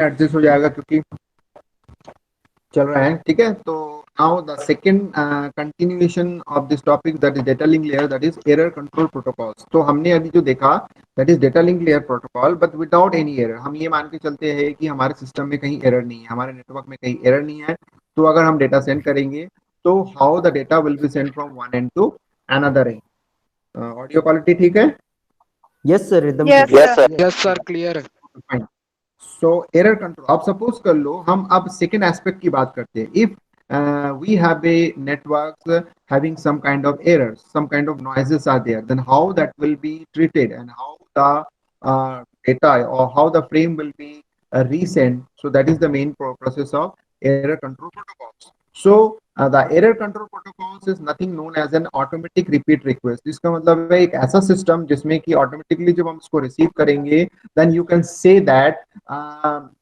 Adjust हो जाएगा क्योंकि चल रहा है, ठीक है। तो now the second continuation of this topic that is data link layer, that is error control protocols. तो हमने अभी जो देखा that is data link layer protocol, but without any error. हम ये मान के चलते हैं कि हमारे सिस्टम में कहीं एरर नहीं है, हमारे नेटवर्क में कहीं एरर नहीं है, तो अगर हम डेटा सेंड करेंगे तो how the data will be send from one end to another end. Audio quality ठीक है? यस सर, एकदम Yes, ठीक है। sir. यस सर, क्लियर है। फाइन। सो एरर कंट्रोल, अब सपोज कर लो हम अब सेकेंड एस्पेक्ट की बात करते हैं। If we have a network having some kind of errors, some kind of noises are there, then how that will be treated and how the data or how the frame will be resent. So that is the main process of error control protocols. So the error control protocols is nothing known as an automatic repeat request. इसका मतलब है एक ऐसा system जिसमें कि automatically जब हम इसको रिसीव करेंगे then you can say that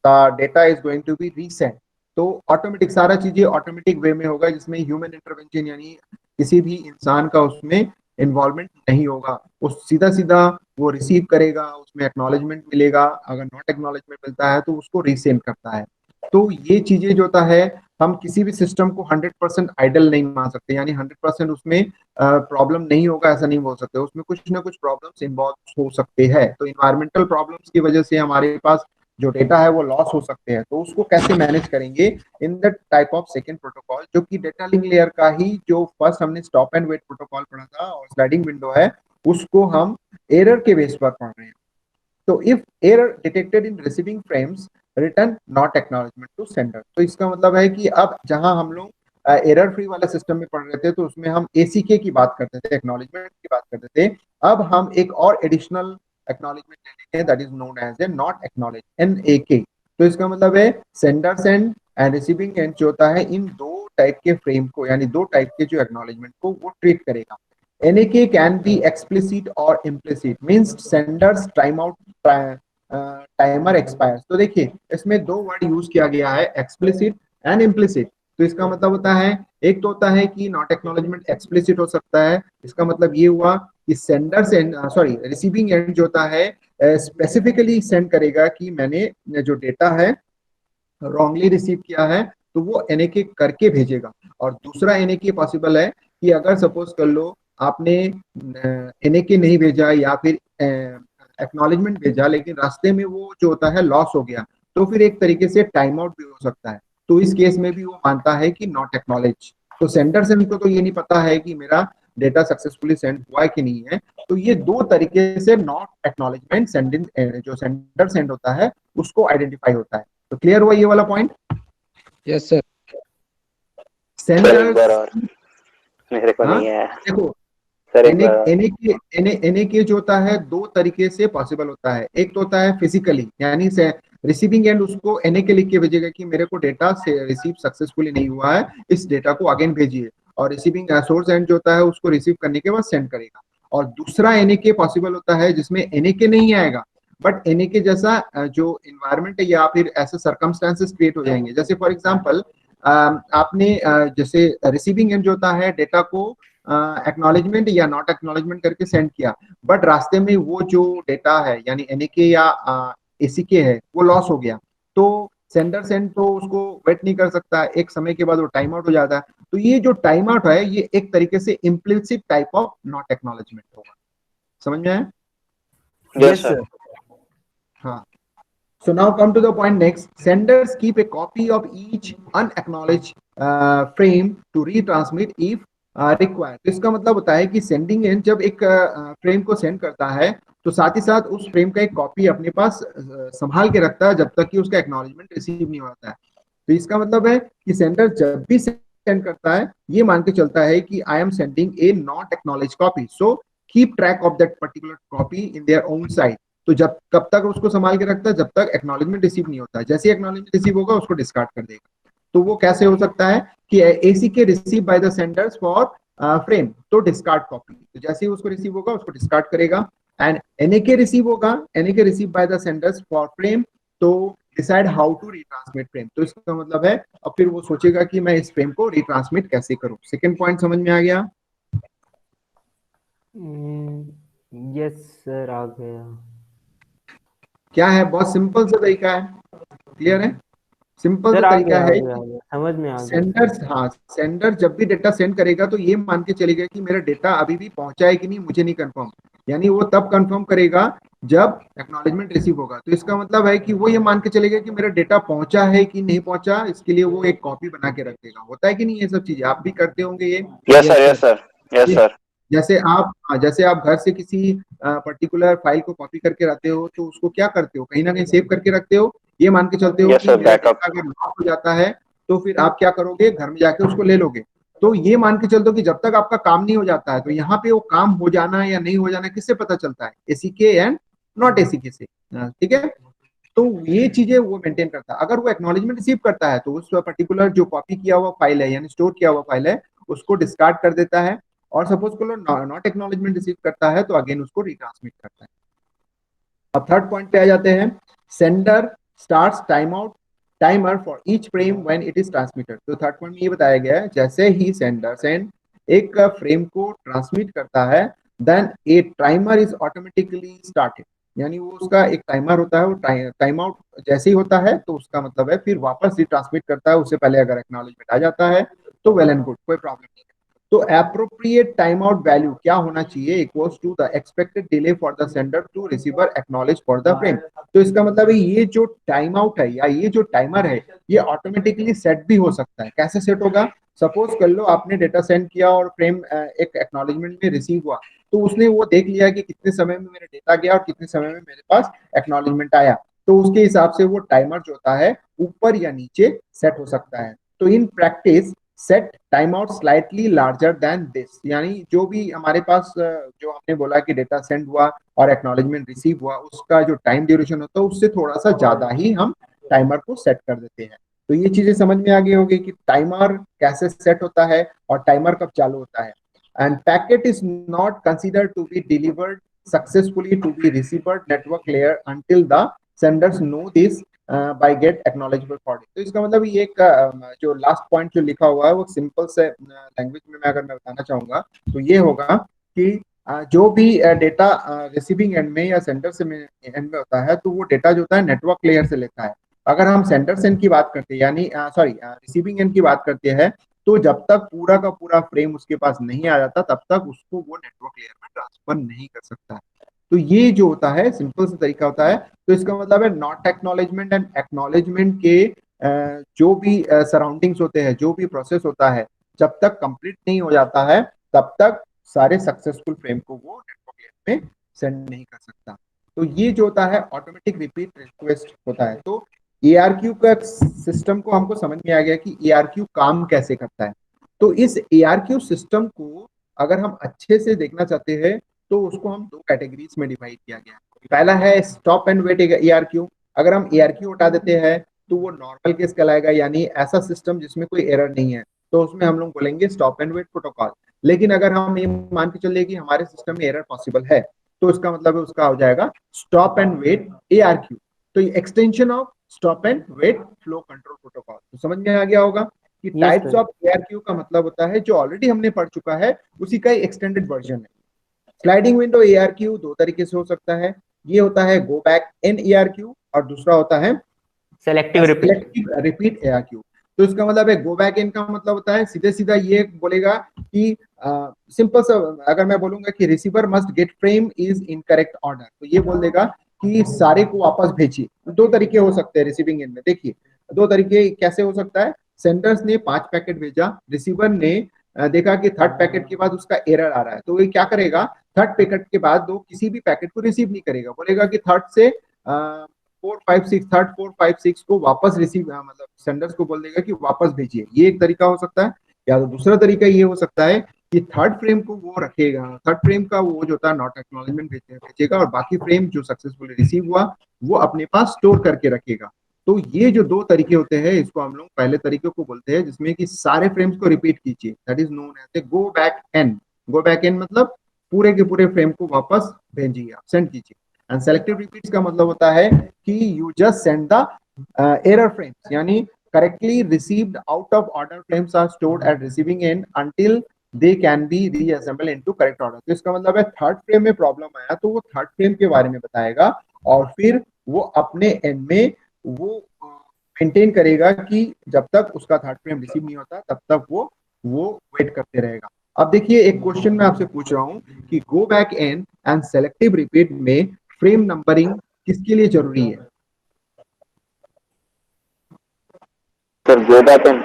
the data is going to be resent. तो ऑटोमेटिक सारा चीजें ऑटोमेटिक वे में होगा जिसमें ह्यूमन इंटरवेंशन यानी किसी भी इंसान का उसमें इन्वॉल्वमेंट नहीं होगा। वो सीधा सीधा वो रिसीव करेगा, उसमें एक्नॉलेजमेंट मिलेगा, अगर नॉट एक्नॉलेजमेंट मिलता है तो उसको रीसेंड करता है। तो ये चीजें जो होता है, हम किसी भी सिस्टम को 100% आइडल नहीं मान सकते, यानी 100% उसमें प्रॉब्लम नहीं होगा ऐसा नहीं बोल सकते, उसमें कुछ ना कुछ प्रॉब्लम्स इन्वॉल्व हो सकते हैं। तो इन्वायरमेंटल प्रॉब्लम्स की वजह से हमारे पास जो डेटा है वो लॉस हो सकते हैं, तो उसको कैसे मैनेज करेंगे in the type of second protocol, जो कि डेटा लिंक लेयर का ही जो फर्स्ट हमने स्टॉप एंड वेट प्रोटोकॉल पढ़ा था और स्लाइडिंग विंडो है, उसको हम एरर के बेस पर पढ़ रहे हैं। तो if error detected in receiving frames return not acknowledgement to sender. तो इसका मतलब है कि अब जहां हम लोग एरर फ्री वाले सिस्टम में पढ़ रहे थे तो उसमें हम एसीके की बात करते थे, एक्नॉलेजमेंट की बात करते थे। अब हम एक और एडिशनल एक्नॉलेजमेंट ले लेते हैं that is known as a not acknowledge, NAK. तो इसका मतलब है sender send and receiving end जो होता है इन दो टाइप के फ्रेम को, यानी दो टाइप के जो एक्नॉलेजमेंट को वो ट्रीट करेगा। NAK can be explicit or implicit, means senders timeout timer expires. तो देखिए इसमें दो वर्ड यूज किया गया है, एक्सप्लिसिट एंड इम्प्लिसिट। तो इसका मतलब होता है, एक तो होता है कि नॉट एक्नॉलेजमेंट एक्सप्लिसिट हो सकता है, इसका मतलब ये हुआ कि sender send sorry receiving end जो होता है स्पेसिफिकली सेंड करेगा कि मैंने जो डेटा है रॉन्गली रिसीव किया है, तो वो एनएके करके भेजेगा। और दूसरा एनएके पॉसिबल है कि अगर सपोज कर लो आपने एनएके नहीं भेजा या फिर एक्नॉलेजमेंट भेजा लेकिन रास्ते में वो जो होता है लॉस हो गया, तो फिर एक तरीके से टाइम आउट भी हो सकता है। तो इस केस में भी वो मानता है कि नॉट एक्नॉलेज। तो सेंडर से उनको तो ये नहीं पता है कि मेरा डेटा सक्सेसफुली सेंड हुआ है कि नहीं है। तो ये दो तरीके से नॉट एक्नॉलेजमेंट सेंडिंग जो सेंडर सेंड होता है उसको आइडेंटिफाई होता है। तो क्लियर हुआ ये वाला पॉइंट? Yes sir. सर एक बार सेंडर्स, और, मेरे को नहीं है देखो सर, एक बार और। एनएके जो होता है दो तरीके से पॉसिबल होता है। एक तो होता है फिजिकली, यानी से रिसीविंग एंड उसको एनएके लिख के भेजेगा कि मेरे को डेटा से रिसीव सक्सेसफुली नहीं हुआ है, इस डेटा को अगेन भेजिए। और रिसीविंग सोर्स एंड जो होता है उसको रिसीव करने के बाद सेंड करेगा। और दूसरा एनएके पॉसिबल होता है जिसमें एनएके नहीं आएगा, बट एनएके जैसा जो इन्वायरमेंट है या फिर ऐसे सर्कमस्टांसेस क्रिएट हो जाएंगे। जैसे फॉर एग्जाम्पल आपने जैसे रिसीविंग एंड जो होता है डेटा को एक्नॉलेजमेंट या नॉट एक्नॉलेजमेंट करके सेंड किया, बट रास्ते में वो जो डेटा है यानी एनएके या एसीके है वो लॉस हो गया, तो सेंडर सेंड तो उसको वेट नहीं कर सकता, एक समय के बाद वो टाइम आउट हो जाता है। तो ये जो टाइम आउट है ये एक तरीके से implicit type of not acknowledgement होगा। समझ में आया? Yes sir. हाँ। So now come to the point next. Senders keep a copy of each unacknowledged frame to retransmit if required. तो इसका मतलब होता है कि सेंडिंग एंड जब एक फ्रेम को सेंड करता है तो साथ ही साथ उस फ्रेम का एक कॉपी अपने पास संभाल के रखता है जब तक कि उसका एक्नॉलेजमेंट रिसीव नहीं होता है। तो इसका मतलब है कि सेंडर जब भी सेंड करता है ये मान के चलता है कि I am sending A not acknowledge copy, so keep track of that particular copy in their own side. तो जब कब तक उसको संभाल के रखता है, जब तक एक्नॉलेजमेंट रिसीव नहीं होता है। जैसे एक्नॉलेजमेंट रिसीव होगा उसको डिस्कार्ड कर देगा। तो वो कैसे हो सकता है कि एसी के receive by the senders for frame, तो डिस्कार्ड कॉपी, तो जैसे ही उसको रिसीव होगा उसको डिस्कार्ड करेगा। एंड एनएके रिसीव होगा, NAK receive by the senders for frame, तो decide how to retransmit frame. तो इसका मतलब है अब फिर वो सोचेगा कि मैं इस फ्रेम को रिट्रांसमिट कैसे करूं। सेकंड पॉइंट समझ में आ गया? यस सर, आ गया। क्या है? बहुत सिंपल सा तरीका है। क्लियर है? सिंपल सर सा आ तरीका गया आ है। गया आ गया, समझ में आ गया। सेंडर, हाँ, सेंडर जब भी डेटा सेंड करेगा तो ये मान के चलेगा कि मेरा डेटा अभी भी पहुंचा है कि नहीं, मुझे नहीं कंफर्म। यानी वो तब कंफर्म करेगा जब एक्नॉलेजमेंट रिसीव होगा। तो इसका मतलब है कि वो ये मान के चलेगा कि मेरा डेटा पहुंचा है कि नहीं पहुंचा, इसके लिए वो एक कॉपी बना के रख देगा। होता है कि नहीं? ये सब चीजें आप भी करते होंगे ये। Yes sir, yes sir, yes sir. जैसे आप घर से किसी पर्टिकुलर फाइल को कॉपी करके रखते हो, तो उसको क्या करते हो, कहीं ना कहीं सेव करके रखते हो। ये मान के चलते हो यस कि सर, मेरा बैकअप। डेटा अगर लॉस हो जाता है तो फिर आप क्या करोगे, घर में जाके उसको ले लोगे। तो ये मान के चलते हो कि जब तक आपका काम नहीं हो जाता है, तो यहाँ पे वो काम हो जाना या नहीं हो जाना किससे पता चलता है? एसीके एंड नॉट एसीके से। ठीक है, तो ये चीजें वो मेंटेन करता है। अगर वो एक्नॉलेजमेंट रिसीव करता है तो उस पर्टिकुलर जो कॉपी किया हुआ फाइल है यानी स्टोर किया हुआ फाइल है उसको डिस्कार्ड कर देता है। और सपोज को नॉट एक्नॉलेजमेंट रिसीव करता है तो अगेन उसको रिट्रांसमिट करता है। अब थर्ड पॉइंट पे आ जाते हैं। Sender starts time out timer for each frame when it is transmitted. तो थर्ड पॉइंट में ये बताया गया है, जैसे ही सेंडर सेंड एक फ्रेम को ट्रांसमिट करता है, then a timer is automatically started. यानी वो उसका एक टाइमर होता है, वो टाइम आउट जैसे ही होता है तो उसका मतलब है फिर वापस रिट्रांसमिट करता है। उससे पहले अगर एक्नॉलेजमेंट आ जाता है तो वेल एंड गुड, कोई प्रॉब्लम नहीं है। तो एप्रोप्रिएट टाइम आउट वैल्यू क्या होना चाहिए? Equals to the expected delay for the sender to receiver acknowledge for the frame. तो इसका मतलब है ये जो टाइम आउट है या ये जो टाइमर है ये ऑटोमेटिकली सेट भी हो सकता है। कैसे सेट होगा? सपोज कर लो आपने डेटा सेंड किया और फ्रेम एक एक्नॉलेजमेंट में रिसीव हुआ, तो उसने वो देख लिया कि कितने समय में मेरा डेटा गया और कितने समय में मेरे पास एक्नॉलेजमेंट आया। तो उसके हिसाब से वो टाइमर जो होता है ऊपर या नीचे सेट हो सकता है। तो in practice set time out slightly larger than this. यानी जो भी हमारे पास जो हमने बोला कि डेटा सेंड हुआ और एक्नॉलेजमेंट रिसीव हुआ उसका जो टाइम ड्यूरेशन होता है उससे थोड़ा सा ज्यादा ही हम टाइमर को सेट कर देते हैं। तो ये चीजें समझ में आ गई होगी कि टाइमर कैसे सेट होता है और टाइमर कब चालू होता है। And packet is not considered to be delivered successfully to be receivers network layer until the senders know this by get acknowledgeable for it। तो इसका मतलब ये एक जो लास्ट पॉइंट जो लिखा हुआ है वो सिंपल से लैंग्वेज में मैं अगर मैं बताना चाहूंगा तो ये होगा कि जो भी डेटा रिसीविंग एंड में या सेंडर से एंड में होता है तो वो डेटा जो होता है नेटवर्क लेयर से लेता है। अगर हम सेंडर एंड की बात करते हैं यानी सॉरी रिसीविंग एंड की बात करते हैं, तो जब तक पूरा का पूरा फ्रेम उसके पास नहीं आ जाता तब तक उसको वो नेटवर्क लेयर में ट्रांसफर नहीं कर सकता है। तो ये जो होता है सिंपल सा तरीका होता है। तो इसका मतलब है नॉट एक्नॉलेजमेंट एंड एक्नॉलेजमेंट के जो भी सराउंडिंग्स होते हैं, जो भी प्रोसेस होता है, जब तक कंप्लीट नहीं हो जाता है तब तक सारे सक्सेसफुल फ्रेम को वो नेटवर्क लेयर में सेंड नहीं कर सकता। तो ये जो होता है ऑटोमेटिक रिपीट रिक्वेस्ट होता है। तो ARQ का सिस्टम को हमको समझ में आ गया कि ARQ काम कैसे करता है। तो इस ARQ सिस्टम को अगर हम अच्छे से देखना चाहते हैं तो उसको हम दो कैटेगरीज में डिवाइड किया गया। पहला है स्टॉप एंड वेट ARQ। अगर हम ARQ हटा देते हैं तो वो नॉर्मल केस कहलाएगा, यानी ऐसा सिस्टम जिसमें कोई एरर नहीं है, तो उसमें हम लोग बोलेंगे स्टॉप एंड वेट प्रोटोकॉल। लेकिन अगर हम ये मान के चलिए कि हमारे सिस्टम में एरर पॉसिबल है तो इसका मतलब है उसका हो जाएगा स्टॉप एंड वेट ARQ। तो ये extension of stop and wait flow control protocol. तो समझ में आ गया होगा कि टाइप्स ऑफ ARQ का मतलब होता है जो ऑलरेडी हमने पढ़ चुका है उसी का एक्सटेंडेड वर्जन है। स्लाइडिंग विंडो ARQ दो तरीके से हो सकता है। ये होता है गो बैक एन ARQ और दूसरा होता है सेलेक्टिव रिपीट ARQ। तो इसका मतलब है गो बैक एन का मतलब होता है सीधे सीधा ये बोलेगा कि सिंपल सा अगर मैं बोलूंगा कि receiver must get frame is in correct order, तो ये बोल देगा कि सारे को वापस भेजिए। दो तरीके हो सकते हैं रिसीविंग एंड में। देखिए दो तरीके कैसे हो सकता है। सेंडर्स ने 5 पैकेट भेजा, रिसीवर ने देखा कि थर्ड पैकेट के बाद उसका एरर आ रहा है, तो ये क्या करेगा, थर्ड पैकेट के बाद वो किसी भी पैकेट को रिसीव नहीं करेगा, बोलेगा कि थर्ड से 456 को वापस रिसीव मतलब सेंडर्स को बोल देगा कि वापस भेजिए। ये एक तरीका हो सकता है। या तो दूसरा तरीका ये हो सकता है कि थर्ड फ्रेम को वो रखेगा, थर्ड फ्रेम का वो जो होता है नॉट एक्नॉलेजमेंट भेजेगा और बाकी फ्रेम जो सक्सेसफुली रिसीव हुआ वो अपने पास स्टोर करके रखेगा। तो ये जो दो तरीके होते हैं इसको हम लोग पहले तरीके को बोलते हैं जिसमें कि सारे फ्रेम्स को रिपीट कीजिए, that is known as go back N. Go back N मतलब पूरे के पूरे फ्रेम को वापस भेजिए, आप सेंड कीजिए। एंड सेलेक्टिव रिपीट्स का मतलब होता है कि you just send the error frames, यानी correctly received out of order frames are stored at receiving end until they can be reassemble into correct order. तो इसका मतलब है थर्ड फ्रेम में प्रॉब्लम आया तो वो थर्ड फ्रेम के बारे में बताएगा और फिर वो अपने एंड में वो मेंटेन करेगा कि जब तक उसका थर्ड फ्रेम रिसीव नहीं होता तब तक वो वेट करते रहेगा। अब देखिए एक क्वेश्चन मैं आपसे पूछ रहा हूँ कि go back N and selective repeat में फ्रेम नंबरिंग किसके लिए जरूरी है? Sir go back N.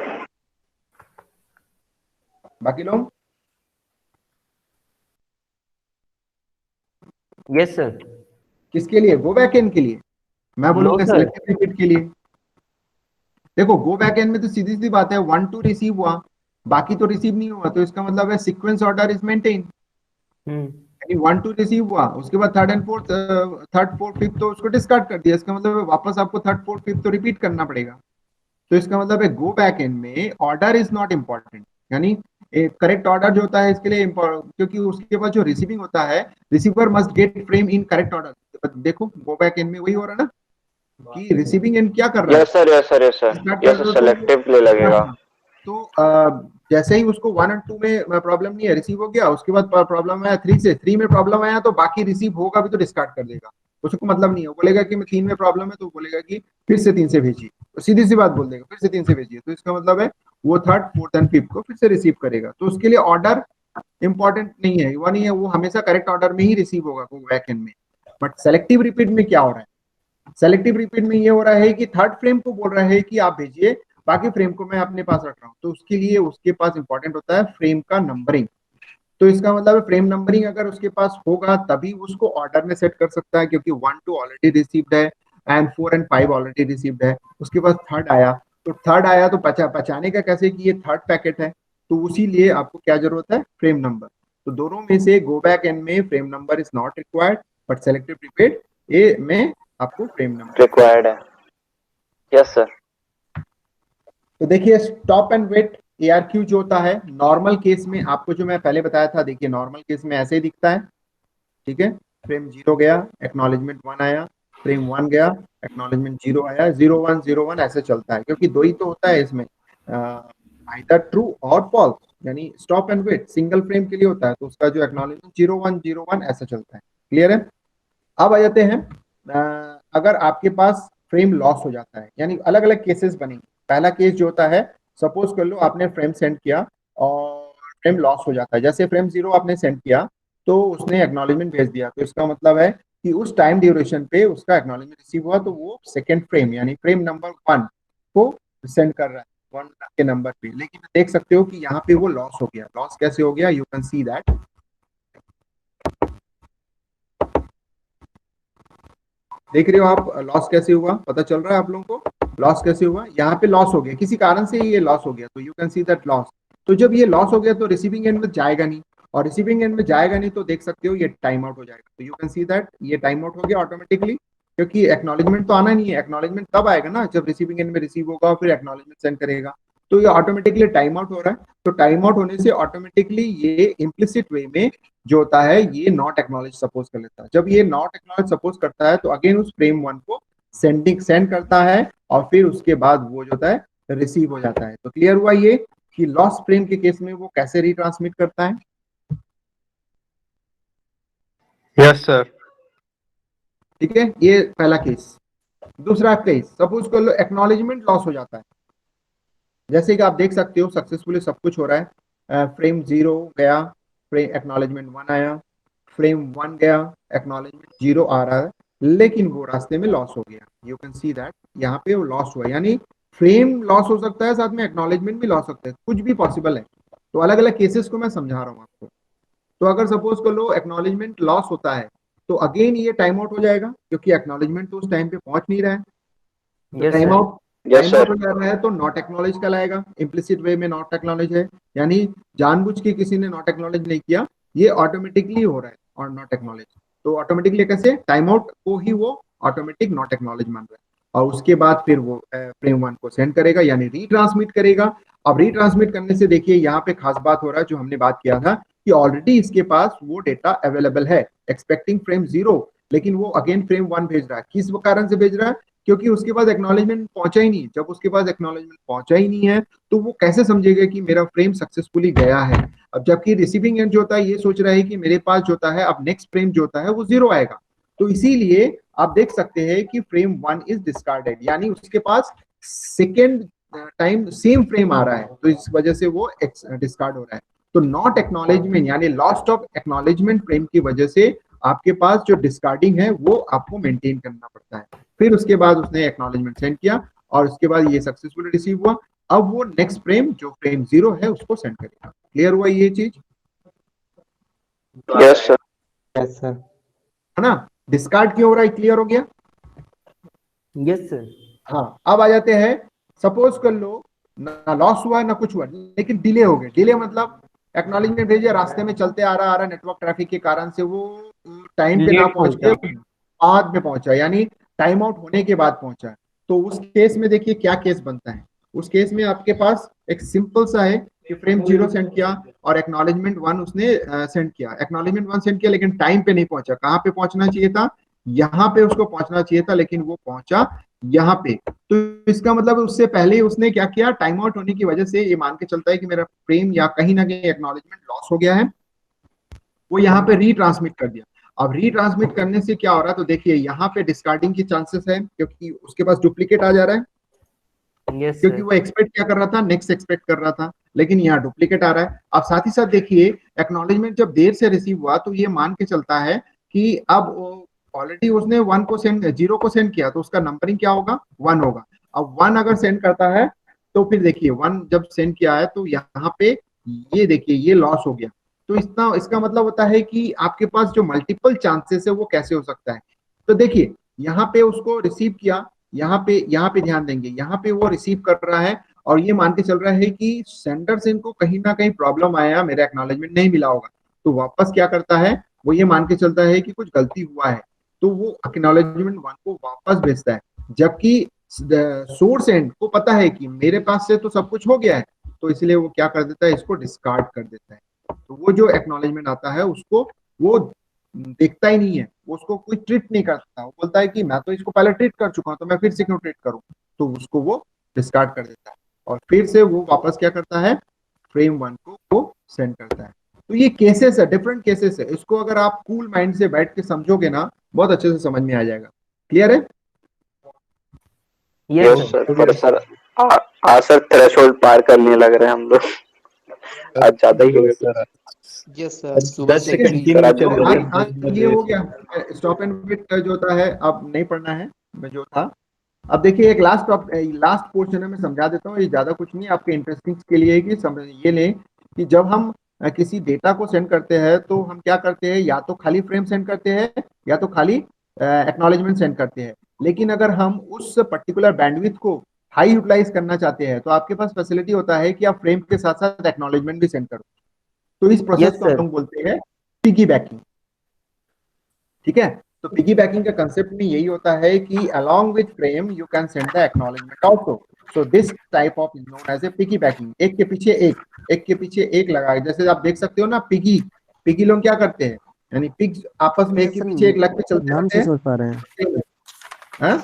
बाकी लोग? Yes sir. किसके लिए? गो बैक एन के लिए? मैं बोलूंगा नो सर। सेलेक्टिव रिपीट के लिए। देखो गो बैक एन में तो सीधी सी बात है, 1 2 रिसीव हुआ, बाकी तो रिसीव नहीं हुआ, तो इसका मतलब है सीक्वेंस ऑर्डर इज मेंटेन। हम्म। यानी 1 2 रिसीव हुआ, उसके बाद थर्ड फोर्थ फिफ्थ तो उसको डिस्कार्ड कर दिया, इसका मतलब है वापस आपको थर्ड फोर्थ फिफ्थ तो रिपीट करना पड़ेगा। तो इसका मतलब है गो बैक एंड में ऑर्डर इज नॉट इम्पॉर्टेंट, यानी करेक्ट ऑर्डर जो होता है इसके लिए क्योंकि उसके बाद जो रिसीविंग होता है, receiver must get frame in correct order. देखो गो बैक एंड में वही हो रहा है ना कि रिसीविंग एंड क्या कर रहा है, yes sir, yes sir, yes sir, start yes कर सर, रहे हो सेलेक्टिव के लिए हाँ लगेगा। हाँ। तो जैसे ही उसको 1 और 2 में प्रॉब्लम नहीं है, रिसीव हो गया, उसके बाद प्रॉब्लम आया 3 से, 3 में प्रॉब्लम आया तो बाकी रिसीव होगा भी तो डिस्कार्ड कर देगा, उसको मतलब नहीं है, वो बोलेगा कि मैं 3 में प्रॉब्लम है तो बोलेगा कि फिर से 3 से भेजिए, तो सीधी सी बात बोल देगा फिर से 3 से भेजिए, तो इसका मतलब है वो थर्ड फोर्थ एंड फिफ्थ को फिर से रिसीव करेगा, तो उसके लिए ऑर्डर इंपॉर्टेंट नहीं है, वो नहीं है, वो हमेशा करेक्ट ऑर्डर में ही रिसीव होगा बैक एंड में। बट सेलेक्टिव रिपीट में क्या हो रहा है? सेलेक्टिव रिपीट में ये हो रहा है कि थर्ड फ्रेम को बोल रहा है कि आप भेजिए, बाकी फ्रेम को मैं अपने पास रख रहा हूँ, तो उसके लिए उसके पास इंपॉर्टेंट होता है फ्रेम का नंबरिंग। तो इसका मतलब है फ्रेम नंबरिंग अगर उसके पास होगा तभी उसको ऑर्डर में सेट कर सकता है, क्योंकि 1 2 ऑलरेडी रिसीव्ड है एंड 4 एंड 5 ऑलरेडी रिसीव्ड है, उसके पास थर्ड आया, तो थर्ड आया तो बचाने का कैसे कि ये थर्ड पैकेट है, तो उसी लिए आपको क्या जरूरत है? Frame number. तो दोनों में से गो बैक एंड में frame number is not required, but selective repeat A में आपको फ्रेम नंबर रिक्वायर्ड है। Yes sir. तो देखिए स्टॉप एंड वेट ARQ जो होता है नॉर्मल केस में, आपको जो मैं पहले बताया था, देखिए नॉर्मल केस में ऐसे ही दिखता है, ठीक है, फ्रेम 0 गया, एक्नॉलेजमेंट 1 आया, फ्रेम 1 गया, एक्नॉलेजमेंट 0 आया, 0 1 ऐसे चलता है, क्योंकि दो ही तो होता है इसमें, आइदर ट्रू और फॉल्स, यानी stop and wait single frame के लिए होता है, तो उसका जो एक्नॉलेजमेंट 0 1 ऐसा चलता है। क्लियर है? अब आ जाते हैं अगर आपके पास फ्रेम लॉस हो जाता है, यानी अलग अलग केसेस बनेंगे। पहला केस जो होता है, सपोज कर लो आपने फ्रेम सेंड किया और फ्रेम लॉस हो जाता है, जैसे फ्रेम 0 आपने सेंड किया तो उसने एक्नॉलेजमेंट भेज दिया, तो इसका मतलब है कि उस टाइम ड्यूरेशन पे उसका एक्नॉलेजमेंट रिसीव हुआ, तो वो सेकेंड फ्रेम यानी फ्रेम नंबर 1 को सेंड कर रहा है 1 के नंबर पे, लेकिन देख सकते हो कि यहाँ पे वो लॉस हो गया। लॉस कैसे हो गया? यू कैन सी दैट, देख रहे हो आप लॉस कैसे हुआ? पता चल रहा है आप लोगों को लॉस कैसे हुआ? यहाँ पे लॉस हो गया, किसी कारण से ये लॉस हो गया, तो you can see that loss. तो जब ये लॉस हो गया तो रिसीविंग एंड में जाएगा नहीं, और रिसीविंग एंड में जाएगा नहीं तो देख सकते हो ये टाइम आउट हो जाएगा, तो यू कैन सी दैट ये टाइम आउट हो गया ऑटोमेटिकली, क्योंकि एक्नॉलेजमेंट तो आना नहीं है, एक्नॉलेजमेंट तब आएगा ना जब रिसीविंग एंड में रिसीव होगा और फिर एक्नॉलेजमेंट सेंड करेगा, तो ये ऑटोमेटिकली टाइम आउट हो रहा है। तो टाइम आउट होने से ऑटोमेटिकली ये इम्प्लिसिट वे में जो होता है ये नॉट एक्नॉलेज सपोज कर लेता है, जब ये नॉट एक्नॉलेज सपोज करता है तो अगेन उस फ्रेम 1 को सेंड करता है, और फिर उसके बाद वो जो होता है रिसीव हो जाता है। तो क्लियर हुआ ये कि लॉस फ्रेम के केस में वो कैसे रिट्रांसमिट करता है? Yes sir. ठीक है, ये पहला केस। दूसरा केस, सपोज कर लो एक्नॉलेजमेंट लॉस हो जाता है, जैसे कि आप देख सकते हो सक्सेसफुली सब कुछ हो रहा है, फ्रेम 0 गया, फ्रेम एक्नॉलेजमेंट 1 आया, फ्रेम 1 गया, एक्नॉलेजमेंट 0 आ रहा है, लेकिन वो रास्ते में लॉस हो गया। यू कैन सी दैट यहाँ पे वो लॉस हुआ, यानी फ्रेम लॉस हो सकता है, साथ में एक्नॉलेजमेंट भी लॉस हो सकता है, कुछ भी पॉसिबल है। तो अलग अलग केसेस को मैं समझा रहा हूँ आपको। तो अगर सपोज कर लो एक्नॉलेजमेंट लॉस होता है तो अगेन ये टाइम आउट हो जाएगा, क्योंकि एक्नॉलेजमेंट तो उस टाइम पे पहुंच नहीं रहा है, तो yes time sir. Out yes time out sir. हो जा रहा है तो नॉट एक्नॉलेज कहलाएगा, इम्प्लिसिट वे में नॉट एक्नॉलेज है, यानी जानबूझ के किसी ने नॉट एक्नॉलेज नहीं किया, ये ऑटोमेटिकली हो रहा है और नॉट एक्नॉलेज। तो ऑटोमेटिकली कैसे? टाइम आउट को ही वो ऑटोमेटिक नॉट एक्नॉलेज मान रहा है, और उसके बाद फिर वो फ्रेम 1 को सेंड करेगा, यानी रीट्रांसमिट करेगा। अब रीट्रांसमिट करने से देखिए यहाँ पे खास बात हो रहा है जो हमने बात किया था कि ऑलरेडी इसके पास वो डेटा अवेलेबल है एक्सपेक्टिंग फ्रेम 0, लेकिन वो अगेन फ्रेम 1 भेज रहा है। किस कारण से भेज रहा है? क्योंकि उसके पास एक्नॉलेजमेंट पहुंचा ही नहीं। जब उसके पास एक्नॉलेजमेंट पहुंचा ही नहीं है तो वो कैसे समझेगा कि मेरा फ्रेम सक्सेसफुली गया है? अब जबकि रिसीविंग एंड जो होता है ये सोच रहा है कि मेरे पास जो होता है अब नेक्स्ट फ्रेम जो होता है वो 0 आएगा, तो इसीलिए आप देख सकते हैं कि फ्रेम 1 इज डिस्कार्डेड, यानी उसके पास सेकेंड टाइम सेम फ्रेम आ रहा है, तो इस वजह से वो डिस्कार्ड हो रहा है। तो नॉट एक्नॉलेजमेंट यानी लॉस्ट ऑफ एक्नॉलेजमेंट फ्रेम की वजह से आपके पास जो डिस्कार्डिंग है वो आपको मेंटेन करना पड़ता है। फिर उसके बाद उसने एक्नॉलेजमेंट सेंड किया और उसके बाद ये सक्सेसफुली रिसीव हुआ। अब वो नेक्स्ट फ्रेम जो फ्रेम 0 है उसको सेंड करेगा। क्लियर हुआ ये चीज? Yes sir. Yes sir. है ना? डिस्कार्ड क्यों हो रहा है, क्लियर हो गया? Yes sir. हाँ, अब आ जाते हैं, सपोज कर लो ना लॉस हुआ ना कुछ हुआ, लेकिन डिले हो गया। डिले मतलब एक्नॉलेजमेंट भेजे, रास्ते में चलते आ रहा नेटवर्क ट्रैफिक के कारण से वो टाइम पे ना लेट पहुंच के बाद में पहुंचा, यानी टाइम आउट होने के बाद पहुंचा। तो उस केस में देखिए क्या केस बनता है। उस केस में आपके पास एक सिंपल सा है कि फ्रेम 0 सेंड किया और एक्नॉलेजमेंट 1 उसने सेंड किया। एक्नॉलेजमेंट 1 सेंड किया लेकिन टाइम पे नहीं पहुंचा। कहाँ पे पहुंचना चाहिए था? यहाँ पे उसको पहुंचना चाहिए था, लेकिन वो पहुंचा यहाँ पे। तो इसका मतलब उससे पहले उसने क्या किया, टाइम आउट होने की वजह से ये मान के चलता है कि मेरा फ्रेम या कहीं ना कहीं एक्नॉलेजमेंट लॉस हो गया है, वो यहाँ पे रीट्रांसमिट कर दिया। अब रीट्रांसमिट करने से क्या हो रहा है, तो देखिए यहाँ पे डिस्कार्डिंग की चांसेस है क्योंकि उसके पास डुप्लीकेट आ जा रहा है। यस क्योंकि सर। वो एक्सपेक्ट क्या कर रहा था, नेक्स्ट एक्सपेक्ट कर रहा था, लेकिन यहाँ डुप्लीकेट आ रहा है। अब साथ ही साथ देखिए एक्नॉलेजमेंट जब देर से रिसीव हुआ तो ये मान के चलता है कि अब ऑलरेडी उसने 1 को सेंड 0 को सेंड किया, तो उसका नंबरिंग क्या होगा, 1 होगा। अब 1 अगर सेंड करता है तो फिर देखिए 1 जब सेंड किया है तो यहाँ पे ये देखिए ये लॉस हो गया। तो इसका मतलब होता है कि आपके पास जो मल्टीपल चांसेस है वो कैसे हो सकता है। तो देखिए यहाँ पे उसको रिसीव किया, यहाँ पे ध्यान देंगे, यहाँ पे वो रिसीव कर रहा है और ये मान के चल रहा है कि सेंडर से इनको कहीं ना कहीं प्रॉब्लम आया, मेरा एक्नॉलेजमेंट नहीं मिला होगा। तो वापस क्या करता है, वो ये मान के चलता है कि कुछ गलती हुआ है, तो वो एक्नॉलेजमेंट 1 को वापस भेजता है। जबकि सोर्स एंड को पता है कि मेरे पास से तो सब कुछ हो गया है, तो इसलिए वो क्या कर देता है, इसको डिस्कार्ड कर देता है। तो वो जो एक्नॉलेजमेंट आता है उसको वो देखता ही नहीं है, वो उसको कोई ट्रीट नहीं करता। वो बोलता है कि मैं तो इसको पहले ट्रीट कर चुका हूं, तो मैं फिर से क्यों ट्रीट करूं। तो उसको वो डिस्कार्ड कर देता है और फिर से वो वापस क्या करता है, फ्रेम 1 को वो सेंड करता है। तो ये केसेस है, डिफरेंट केसेस है। इसको अगर आप कूल माइंड से बैठ के समझोगे ना, बहुत अच्छे से समझ में आ जाएगा। क्लियर है? Yes yes sir. सर। पर सर आज सर थ्रेशोल्ड पार करने लग रहे हैं हम लोग। आज ज्यादा ही हो गया सर यस सर। सुबह 10 से सेकंड एक्चुअली सर कंटिन्यू आज चलेगा। आज ये हो गया, स्टॉप एंड वेट जो होता है अब नहीं पढ़ना है जो था। अब देखिए एक लास्ट पोर्शन है, मैं समझा देता हूँ, ये ज्यादा कुछ नहीं, आपके इंटरेस्टिंग के लिए कि समझ ये लें कि जब हम किसी डेटा को सेंड करते हैं तो हम क्या करते हैं, या तो खाली फ्रेम सेंड करते हैं या तो खाली एक्नॉलेजमेंट सेंड करते हैं। लेकिन अगर हम उस पर्टिकुलर बैंडविड्थ को हाई यूटिलाइज करना चाहते हैं तो आपके पास फैसिलिटी होता है कि आप फ्रेम के साथ साथ एक्नॉलेजमेंट भी सेंड करो। तो इस प्रोसेस Yes, को हम sir. लोग बोलते हैं पिगी बैकिंग। ठीक है? तो पिगी बैकिंग का कंसेप्ट भी यही होता है कि along with frame you can send the acknowledgement also. So this type of is known as a piggy backing. एक के पीछे एक लगा, जैसे आप देख सकते हो ना, पिगी लोग क्या करते हैं, यानी पिग्स आपस में एक के पीछे एक लग के चलते नाम रहते से हैं। सोच पा रहे हैं। हाँ?